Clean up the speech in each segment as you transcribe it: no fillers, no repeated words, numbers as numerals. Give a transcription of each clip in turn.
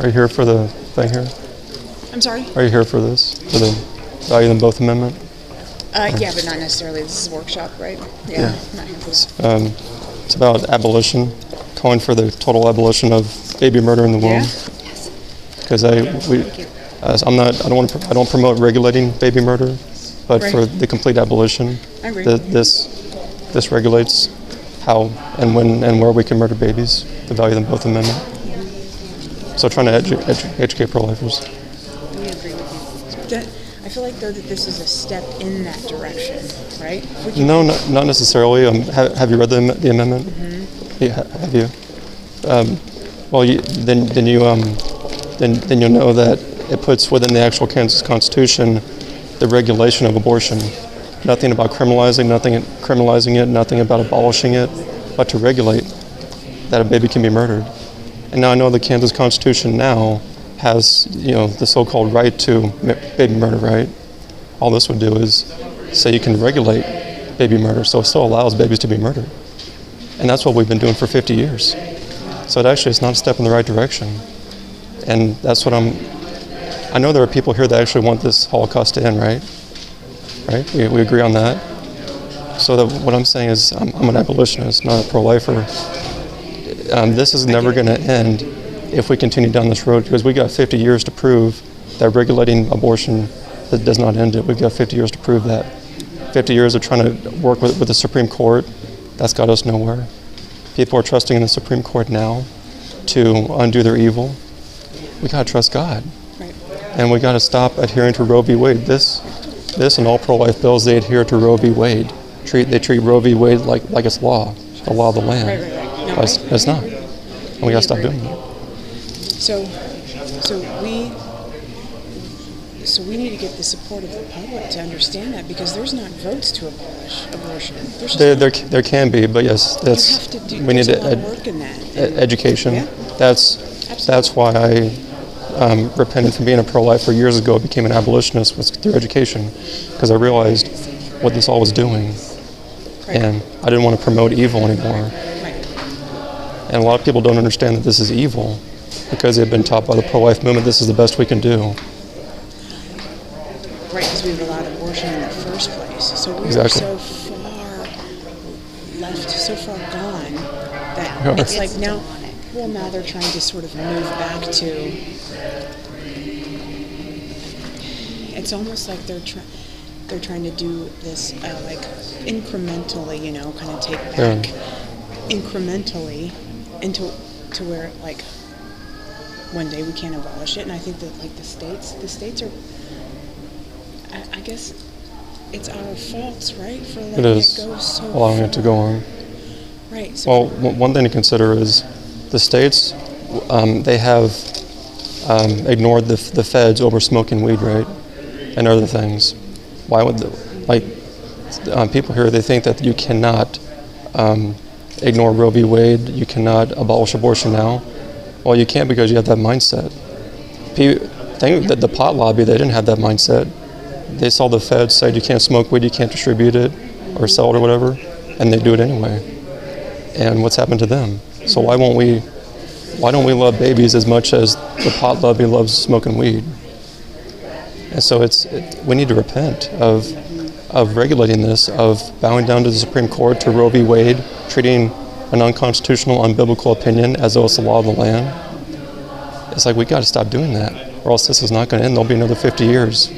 Are you here for the thing here? I'm sorry? Are you here for this? For the value them both amendment? Yeah, but not necessarily. This is a workshop, right? Yeah. Not here for this. It's about abolition, calling for the total abolition of baby murder in the womb. Because I don't promote regulating baby murder, but for the complete abolition. I agree. This regulates how and when and where we can murder babies. The value them both amendment. So trying to educate pro-lifers. We agree with you. I feel like, though, that this is a step in that direction, right? No, not necessarily. Have you read the amendment? Mm-hmm. Yeah, have you? Well, then you'll know that it puts within the actual Kansas Constitution the regulation of abortion. Nothing about criminalizing it, nothing about abolishing it, but to regulate that a baby can be murdered. And now I know the Kansas Constitution now has, the so-called right to baby murder, right? All this would do is say you can regulate baby murder, so it still allows babies to be murdered. And that's what we've been doing for 50 years. So it's not a step in the right direction. And that's what I know there are people here that actually want this Holocaust to end, right? Right? We agree on that. So what I'm saying is I'm an abolitionist, not a pro-lifer. This is never going to end if we continue down this road, because we got 50 years to prove that regulating abortion does not end it. We've got 50 years to prove that. 50 years of trying to work with the Supreme Court, that's got us nowhere. People are trusting in the Supreme Court now to undo their evil. We got to trust God. Right. And we got to stop adhering to Roe v. Wade. This and all pro-life bills, they adhere to Roe v. Wade. They treat Roe v. Wade like it's law, the law of the land. Right. No, it's not. And we got to stop doing that. So we need to get the support of the public to understand that, because there's not votes to abolish abortion. There can be, but yes, we need a lot of work in that. Education. Yeah. That's why I repented from being a pro-lifer years ago, became an abolitionist, was through education, because I realized what this all was doing. Right. And I didn't want to promote evil anymore. Right. And a lot of people don't understand that this is evil, because they've been taught by the pro-life movement this is the best we can do. Right, because we've allowed abortion in the first place. So we're so far left, so far gone, that it's like now they're trying to sort of move back to, it's almost like they're trying to do this like incrementally, kind of take back incrementally into where like one day we can't abolish it. And I think that like the states are, I guess it's our faults, right, for letting it go so allowing far. it to go on. Right. So well, one thing to consider is the states, they have ignored the feds over smoking weed, right, and other things. Why would people here, they think that you cannot ignore Roe v. Wade, you cannot abolish abortion now. Well, you can't, because you have that mindset. That the pot lobby, they didn't have that mindset. They saw the feds said you can't smoke weed, you can't distribute it or sell it or whatever, and they do it anyway. And what's happened to them? So why don't we love babies as much as the pot lobby loves smoking weed? And so we need to repent of regulating this, of bowing down to the Supreme Court, to Roe v. Wade, treating an unconstitutional, unbiblical opinion as though it's the law of the land. It's like we got to stop doing that, or else this is not going to end. There'll be another 50 years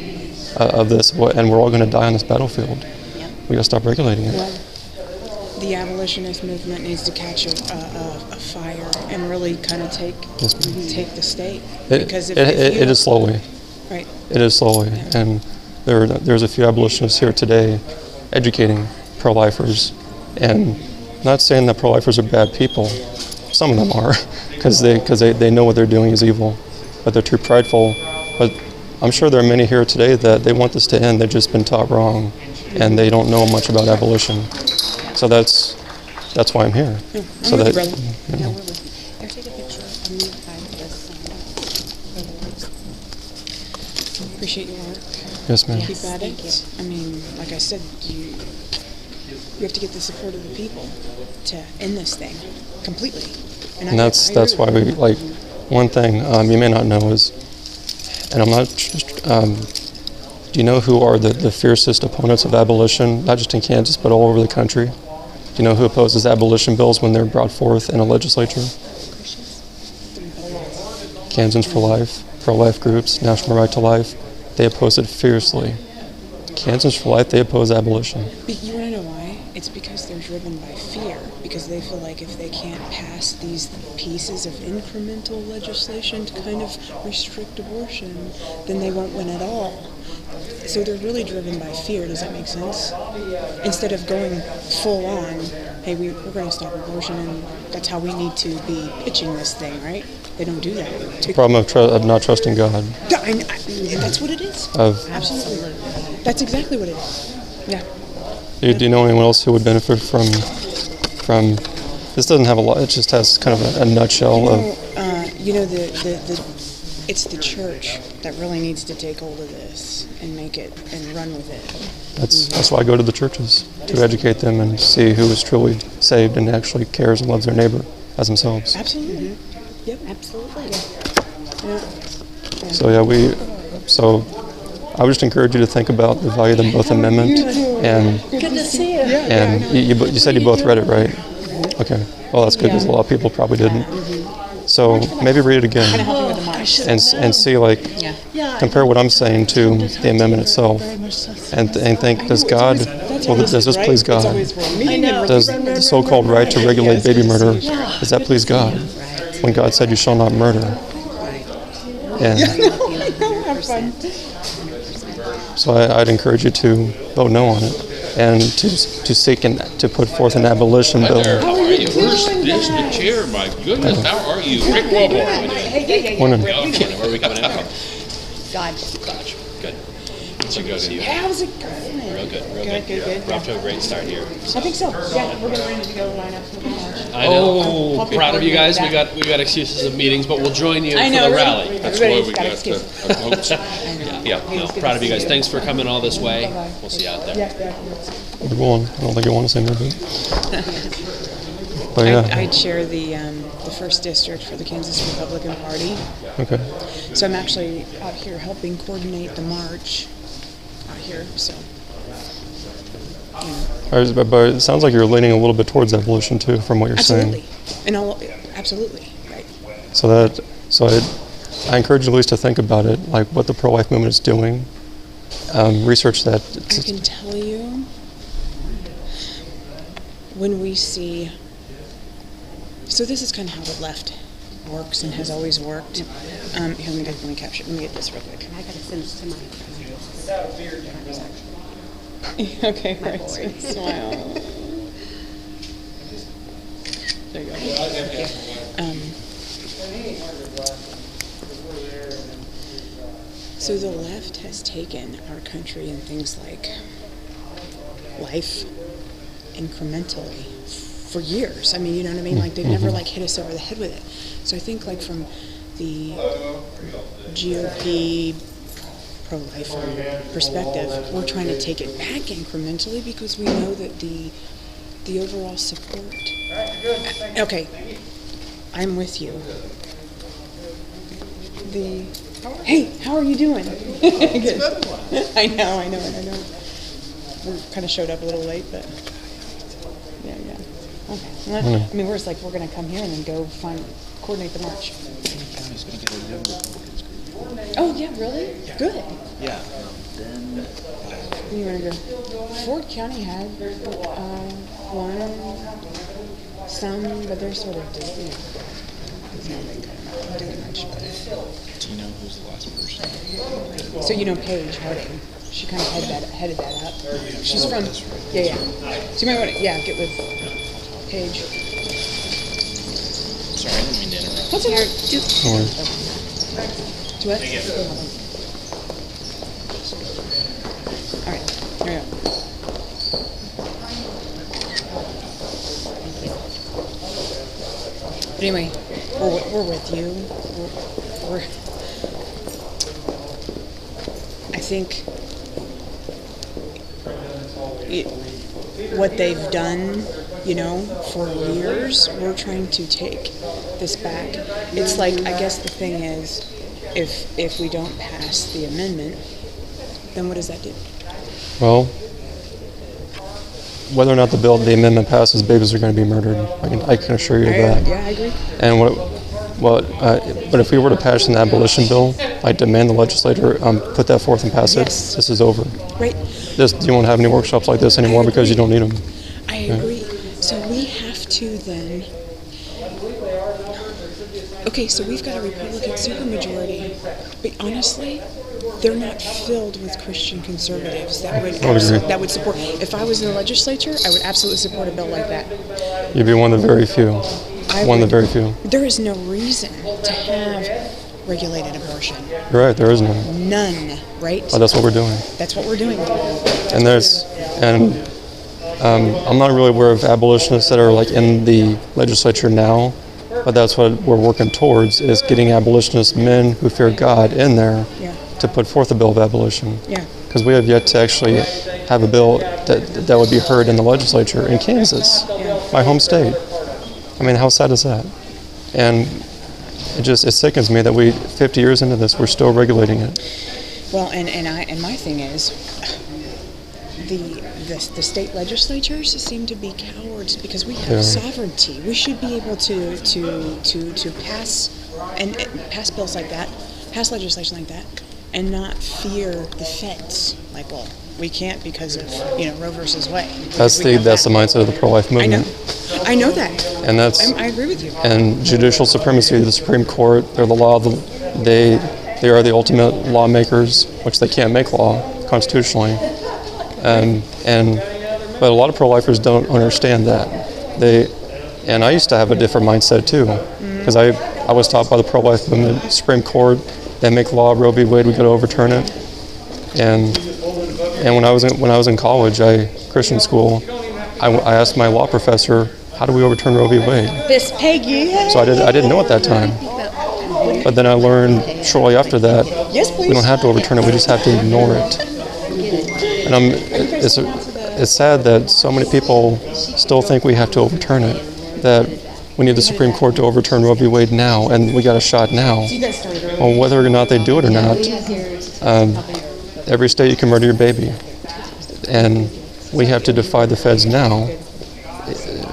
of this, and we're all going to die on this battlefield. Yep. We got to stop regulating it. Well, the abolitionist movement needs to catch a fire and really kind of take the state. Because it is slowly. Right. It is slowly, and there's a few abolitionists here today educating pro-lifers, and not saying that pro-lifers are bad people. Some of them are, because they know what they're doing is evil, but they're too prideful. But I'm sure there are many here today that they want this to end. They've just been taught wrong, and they don't know much about abolition. So that's why I'm here. Yeah, so that we're with you. Take a picture of me appreciate your work. Yes, ma'am. Keep at it. I mean, like I said, you have to get the support of the people to end this thing completely. And that's why we one thing you may not know is, and I'm not, do you know who are the fiercest opponents of abolition, not just in Kansas, but all over the country? Do you know who opposes abolition bills when they're brought forth in a legislature? Kansans for Life, pro-life groups, National Right to Life, they oppose it fiercely. Kansans for Life, they oppose abolition. But you want to know why? It's because they're driven by fear, because they feel like if they can't pass these pieces of incremental legislation to kind of restrict abortion, then they won't win at all. So they're really driven by fear. Does that make sense? Instead of going full on, hey, we're going to stop abortion, and that's how we need to be pitching this thing, right? They don't do that. The problem of not trusting God. That's what it is. Absolutely. That's exactly what it is. Yeah. Do you know anyone else who would benefit from? This doesn't have a lot. It just has kind of a nutshell of. It's the church that really needs to take hold of this and make it and run with it. That's why I go to the churches, to educate them and see who is truly saved and actually cares and loves their neighbor as themselves. Absolutely. Yep. Absolutely. Yeah. So I would just encourage you to think about the value of the Both Amendment. And good to see you. And you said you both read it, right? Okay. Well, that's good because a lot of people probably didn't. So maybe read it again and see, compare what I'm saying to the amendment itself, and think, does this please God? Does the so-called right to regulate baby murder, does that please God? When God said you shall not murder. And so I'd encourage you to vote no on it and to seek and to put forth an abolition bill. How are you? Where's the chair? My goodness, how are you? Rick Wilborn. Okay, where are we coming in from? Dodge. Good. It's good to see you. How's it going? Real good. We're off to a great start here. I think so. Yeah, we're getting ready to go line up for the march. I know. Proud of you guys. We got excuses of meetings, but we'll join you for the rally. That's why we got the votes. Yeah. Proud of you guys. Thanks for coming all this way. We'll see you out there. You're going. I don't think you want to say anything. But yeah. I chair the first district for the Kansas Republican Party. Okay. So I'm actually out here helping coordinate the march out here. So. But it sounds like you're leaning a little bit towards abolition too, from what you're saying. Absolutely, right. So I encourage you at least to think about it, like what the pro-life movement is doing. Research that. I can tell you, when we see. So this is kind of how the left works and has always worked. Here, let me capture. Let me get this real quick. I gotta send this to my Okay, right. So smile. There you go. So the left has taken our country in things like life incrementally for years. I mean, you know what I mean? Like they've never hit us over the head with it. So I think from the GOP pro-life perspective, we're trying to take it back incrementally because we know that the overall support. All right, good. Okay, I'm with you. Hey, how are you doing? Good. I know. We kind of showed up a little late, but yeah. Okay. Well, I mean, we're going to come here and then go coordinate the march. Oh, yeah, really? Yeah. Good. Yeah. You want to go? Ford County had one, but they're sort of, not doing much. Do you know who's the last person? So Paige Harding. She kind of headed that up. She's from, yeah. So you might want to, get with Paige. Sorry, I didn't mean to interrupt. What's here? Do what? All right, here we go. But anyway, we're with you. I think what they've done You know, for years, we're trying to take this back. It's like, I guess the thing is, if we don't pass the amendment, then what does that do? Well, whether or not the amendment passes, babies are going to be murdered. I can assure you of that. Yeah, I agree. And but if we were to pass an abolition bill, I demand the legislature put that forth and pass it. Yes. This is over. Right. You won't have any workshops like this anymore because you don't need them. I agree. So we have to then. Okay, so we've got a Republican supermajority, but honestly, they're not filled with Christian conservatives that would support. If I was in the legislature, I would absolutely support a bill like that. You'd be one of the very few. One of the very few. There is no reason to have regulated abortion. You're right. There is none. None. Right. But that's what we're doing. That's what we're doing. I'm not really aware of abolitionists that are like in the legislature now, but that's what we're working towards, is getting abolitionist men who fear God in there to put forth a bill of abolition. Yeah. Because we have yet to actually have a bill that would be heard in the legislature in Kansas, my home state. I mean, how sad is that? And it sickens me that 50 years into this, we're still regulating it. Well, and my thing is, the state legislatures seem to be cowards because we have sovereignty. We should be able to pass bills like that, pass legislation like that, and not fear the feds. Like, well, we can't because of Roe versus Wade. That's the mindset of the pro-life movement. I know that. And I agree with you. And judicial supremacy, the Supreme Court, they're the law. They are the ultimate lawmakers, which they can't make law constitutionally. But a lot of pro-lifers don't understand that. And I used to have a different mindset too, because I was taught by the pro-life movement, Supreme Court, they make law, Roe v. Wade, we got to overturn it. And when I was in college, Christian school, I asked my law professor, how do we overturn Roe v. Wade? This Peggy. So I didn't know at that time. But then I learned shortly after that, we don't have to overturn it, we just have to ignore it. And it's sad that so many people still think we have to overturn it, that we need the Supreme Court to overturn Roe v. Wade now, and we got a shot now. Well, whether or not they do it or not, every state you can murder your baby. And we have to defy the feds now,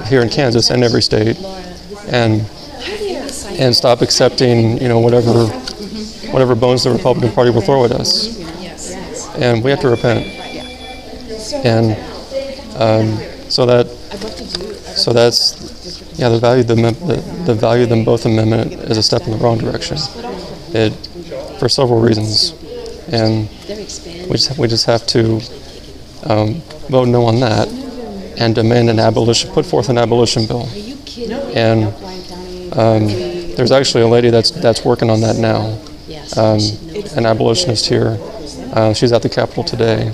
here in Kansas and every state, and stop accepting, whatever bones the Republican Party will throw at us. And we have to repent. And so that's the value of them both amendment is a step in the wrong direction. For several reasons, and we just have to vote no on that and demand put forth an abolition bill. And there's actually a lady that's working on that now, an abolitionist here. She's at the Capitol today.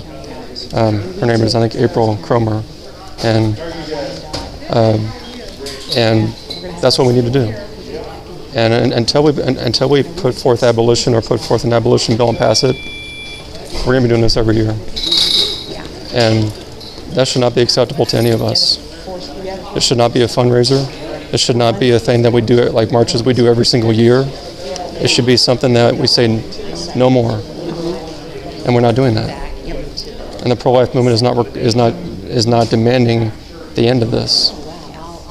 Her name is, I think, April Cromer, and that's what we need to do. And until we put forth abolition or put forth an abolition bill and pass it, we're going to be doing this every year, and that should not be acceptable to any of us. It should not be a fundraiser. It should not be a thing that we do like marches we do every single year. It should be something that we say no more, and we're not doing that. And the pro-life movement is not demanding the end of this,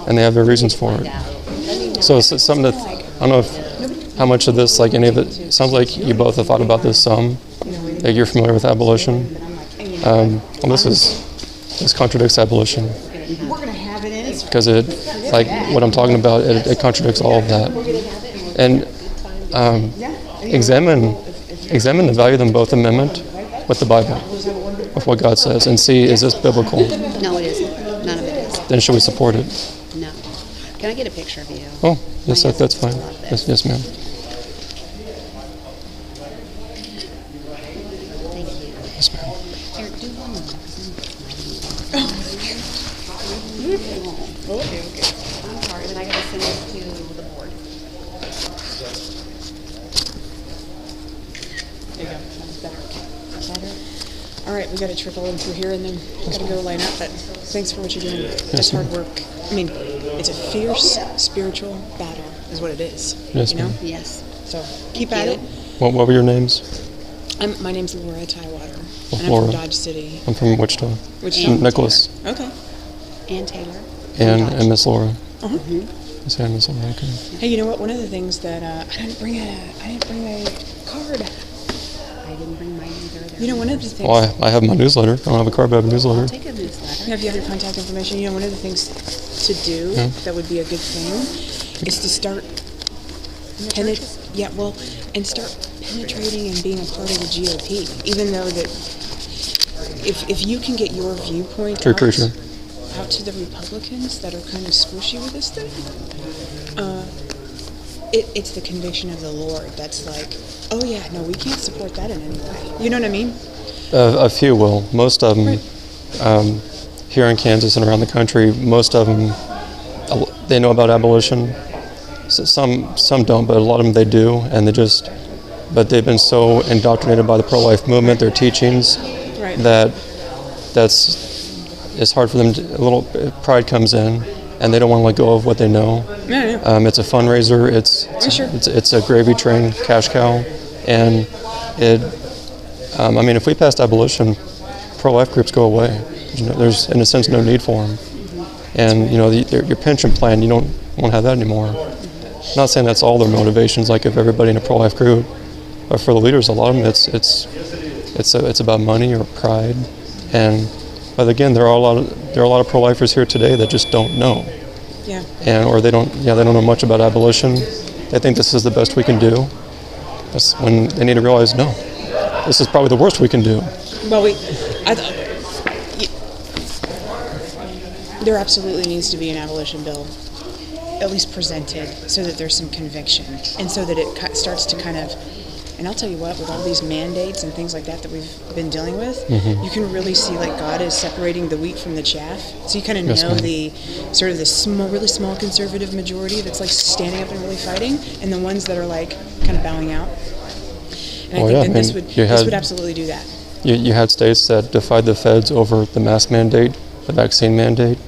and they have their reasons for it. So it's something that I don't know how much of this, like any of it, sounds like you both have thought about this some. That you're familiar with abolition. This contradicts abolition. Because like what I'm talking about, it contradicts all of that. And examine the value of them both amendment with the Bible, with what God says, and see, is this biblical? No, it isn't. None of it is. Then should we support it? No. Can I get a picture of you? Oh, yes, that's fine. Yes, ma'am. Thank you. Yes, ma'am. Here, do one more. Okay. I'm sorry, then I gotta send this to the board. There you go. That's better. All right, we got to trickle in through here, and then got to go line up. But thanks for what you're doing. That's hard work. I mean, it's a fierce spiritual battle, is what it is. Yes, you know. ma'am. Yes. So keep Thank at you. it. What were your names? My name's Laura Tywater, and I'm Laura. from Dodge City. I'm from Wichita. Wichita. And Nicholas. Okay. And Taylor. And Miss Laura. Uh-huh. Miss Ann, Miss Laura, okay. Hey, you know what? One of the things that I didn't bring a card. I didn't bring mine either. They're You know, one of the things. Well, I have my newsletter. I don't have a card, but I have a I'll newsletter. take a newsletter. If you have your contact information, you know, one of the things to do Yeah. that would be a good thing is to start and start penetrating and being a part of the GOP. Even though that, if you can get your viewpoint True preacher. out to the Republicans that are kind of squishy with this thing, it's the conviction of the Lord that's like, oh yeah, no, we can't support that in any way. You know what I mean? A few will. Most of them, here in Kansas and around the country, most of them, they know about abolition. So some don't, but a lot of them they do, and but they've been so indoctrinated by the pro-life movement, their teachings, Right. it's hard for them. A little pride comes in, and they don't want to let go of what they know. Yeah. It's a fundraiser. Sure. It's a gravy train, cash cow, and it. I mean, if we passed abolition, pro-life groups go away. There's in a sense no need for them, and your pension plan, you won't have that anymore. I'm not saying that's all their motivations. Like if everybody in a pro-life group, but for the leaders, a lot of them, it's about money or pride, but again, there are a lot of pro-lifers here today that just don't know. Yeah. Or they don't know much about abolition. They think this is the best we can do. That's when they need to realize, no, this is probably the worst we can do. Well, there absolutely needs to be an abolition bill, at least presented, so that there's some conviction, and so that it starts to kind of. And I'll tell you what, with all these mandates and things like that we've been dealing with, you can really see like God is separating the wheat from the chaff. So you kind of Yes, know ma'am. the sort of the really small conservative majority that's like standing up and really fighting, and the ones that are like kind of bowing out. And I think that this would absolutely do that. You had states that defied the feds over the mask mandate, the vaccine mandate,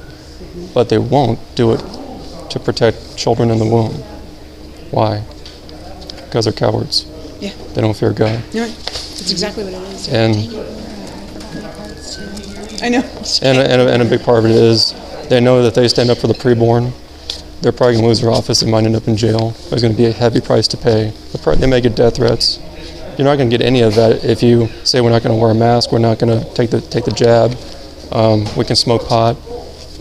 but they won't do it to protect children in the womb. Why? Because they're cowards. Yeah. They don't fear God. You're right. That's exactly what it is. And I know. and a big part of it is they know that if they stand up for the preborn, they're probably going to lose their office. They might end up in jail. There's going to be a heavy price to pay. They may get death threats. You're not going to get any of that if you say we're not going to wear a mask, we're not going to take the jab, we can smoke pot.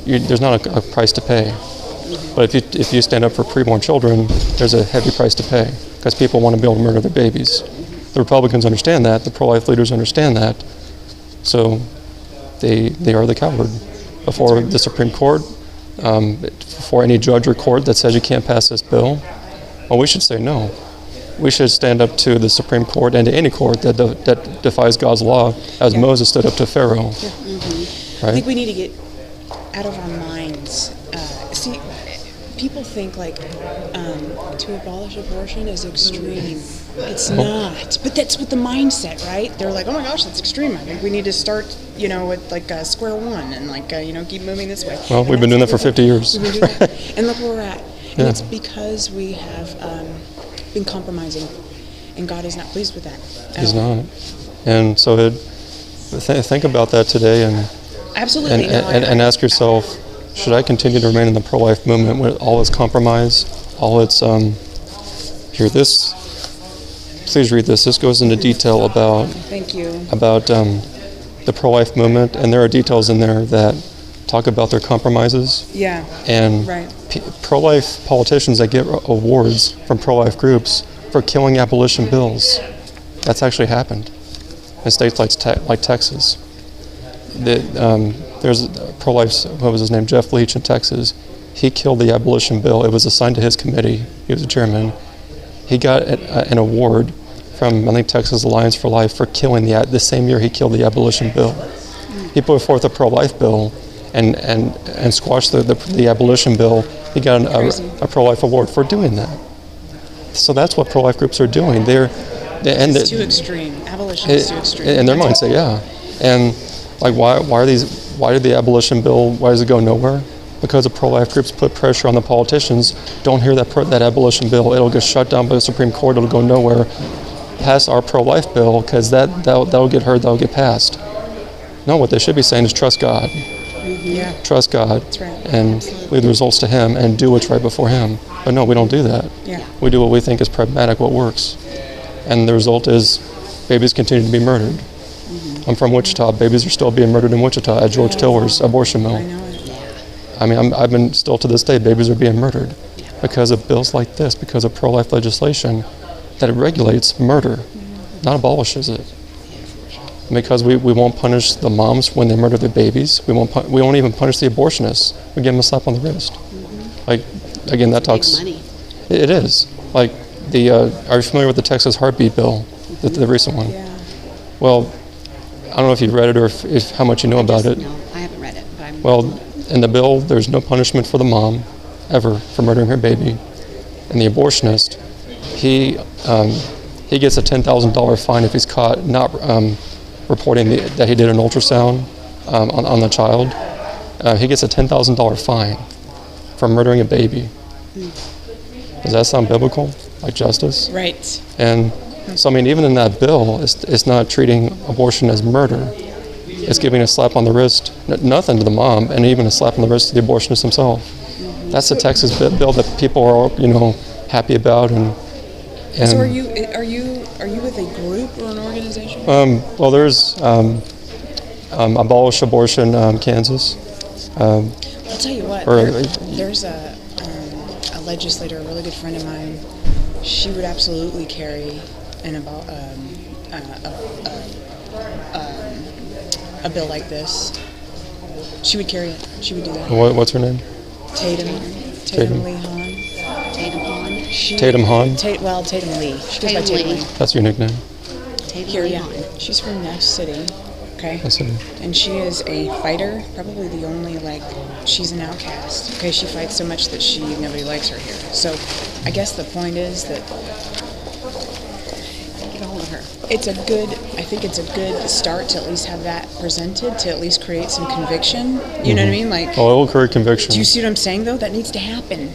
There's not a price to pay. But if you stand up for preborn children, there's a heavy price to pay because people want to be able to murder their babies. The Republicans understand that. The pro-life leaders understand that. So they are the coward. Before the Supreme Court, before any judge or court that says you can't pass this bill, well, we should say no. We should stand up to the Supreme Court and to any court that defies God's law, as Moses stood up to Pharaoh. I think we need to get out of our minds. See, people think like to abolish abortion is extreme. It's not. But that's what the mindset, right? They're like, oh my gosh, that's extreme. I think we need to start, with like square one and like, keep moving this way. Well, we've been doing that for 50 years. We've been doing that. And look where we're at. And Yeah. it's because we have been compromising, and God is not pleased with that. He's not. And so think about that today and Absolutely. and ask yourself, should I continue to remain in the pro-life movement with all its compromise, all its please read this. This goes into detail about Thank you. The pro-life movement, and there are details in there that talk about their compromises. Yeah. And Right. pro-life politicians that get awards from pro-life groups for killing abolition bills. That's actually happened in states like Texas. There's a pro-life, what was his name, Jeff Leach in Texas. He killed the abolition bill. It was assigned to his committee. He was a chairman. He got an award from, I think, Texas Alliance for Life for killing the same year he killed the abolition bill. He put forth a pro-life bill and squashed the abolition bill. He got a pro-life award for doing that. So that's what pro-life groups are doing. It's too extreme. Abolition is too extreme. In their mindset, yeah. And like, why did the abolition bill? Why does it go nowhere? because the pro-life groups put pressure on the politicians, don't hear that abolition bill. It'll get shut down by the Supreme Court. It'll go nowhere. Pass our pro-life bill, because that'll get heard. That'll get passed. No, what they should be saying is trust God. Yeah. Trust God. That's right. And leave the results to Him and do what's right before Him. But no, we don't do that. Yeah. We do what we think is pragmatic, what works. And the result is babies continue to be murdered. I'm from Wichita. Babies are still being murdered in Wichita at George Tiller's abortion mill. I know it. I mean, I've been still to this day, babies are being murdered because of bills like this, because of pro-life legislation that it regulates murder, not abolishes it. Because we won't punish the moms when they murder their babies. We won't even punish the abortionists. We give them a slap on the wrist. Like, again, that talks. Big money. It is. Like, are you familiar with the Texas heartbeat bill, the recent one? Yeah. Well, I don't know if you've read it or if how much you know about it. No, I haven't read it. But I'm Well, in the bill, there's no punishment for the mom ever for murdering her baby. And the abortionist, he gets a $10,000 fine if he's caught not reporting that he did an ultrasound on the child. He gets a $10,000 fine for murdering a baby. Does that sound biblical, like justice? Right. And so, I mean, even in that bill, it's not treating abortion as murder. It's giving a slap on the wrist, nothing to the mom, and even a slap on the wrist to the abortionist himself. That's the Texas bill that people are, happy about. And So are you with a group or an organization? well, there's Abolish Abortion Kansas. I'll tell you what. or- There's a legislator, a really good friend of mine. She would absolutely carry a bill like this. She would carry it. She would do that. What's her name? Tatum Tatum. Lee Hahn. Tatum Hahn. Tatum Hahn? Tatum Lee. She goes by Tatum Tatum Lee. Lee. That's your nickname. Tatum Here, Lee yeah. Hahn. She's from Nash City. Okay. That's it. And she is a fighter, probably the only, she's an outcast. Okay, she fights so much that nobody likes her here. So I guess the point is that Get a hold of her. I think it's a good start to at least have that presented, to at least create some conviction. You know what I mean? Like, Oh, it will create conviction. do you see what I'm saying, though? That needs to happen.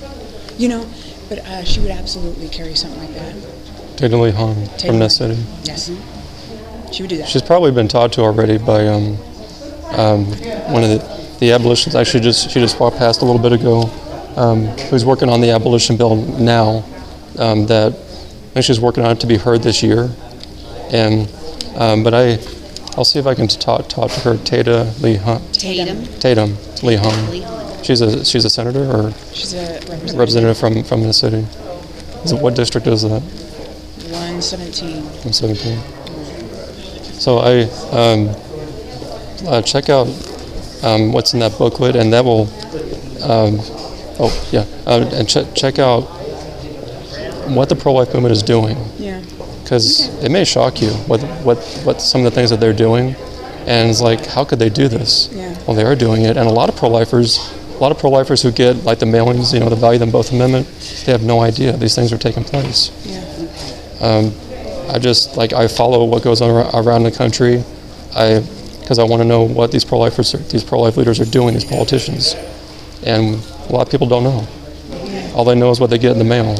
But she would absolutely carry something like that. Tatum Lee Hahn Tatum from Ness Lee. City. Yes. She would do that. She's probably been taught to already by one of the abolitionists. Actually, she just walked past a little bit ago. Who's working on the abolition bill now? That I think she's working on it to be heard this year. And but I'll see if I can talk to her. Tatum Lee Hahn. Tatum Lee Hahn. Lee Hahn. She's a senator or She's a representative from the city. What district is that? 117. I'm 17. So I check out what's in that booklet, and that will. And check out what the pro-life movement is doing, Yeah. because it may shock you what some of the things that they're doing, and it's like, how could they do this? Yeah. Well, they are doing it, and a lot of pro-lifers who get like the mailings, the Value Them Both Amendment, they have no idea these things are taking place. Yeah. I follow what goes on around the country, because I want to know what these pro-life leaders are doing, these politicians, and a lot of people don't know. All they know is what they get in the mail.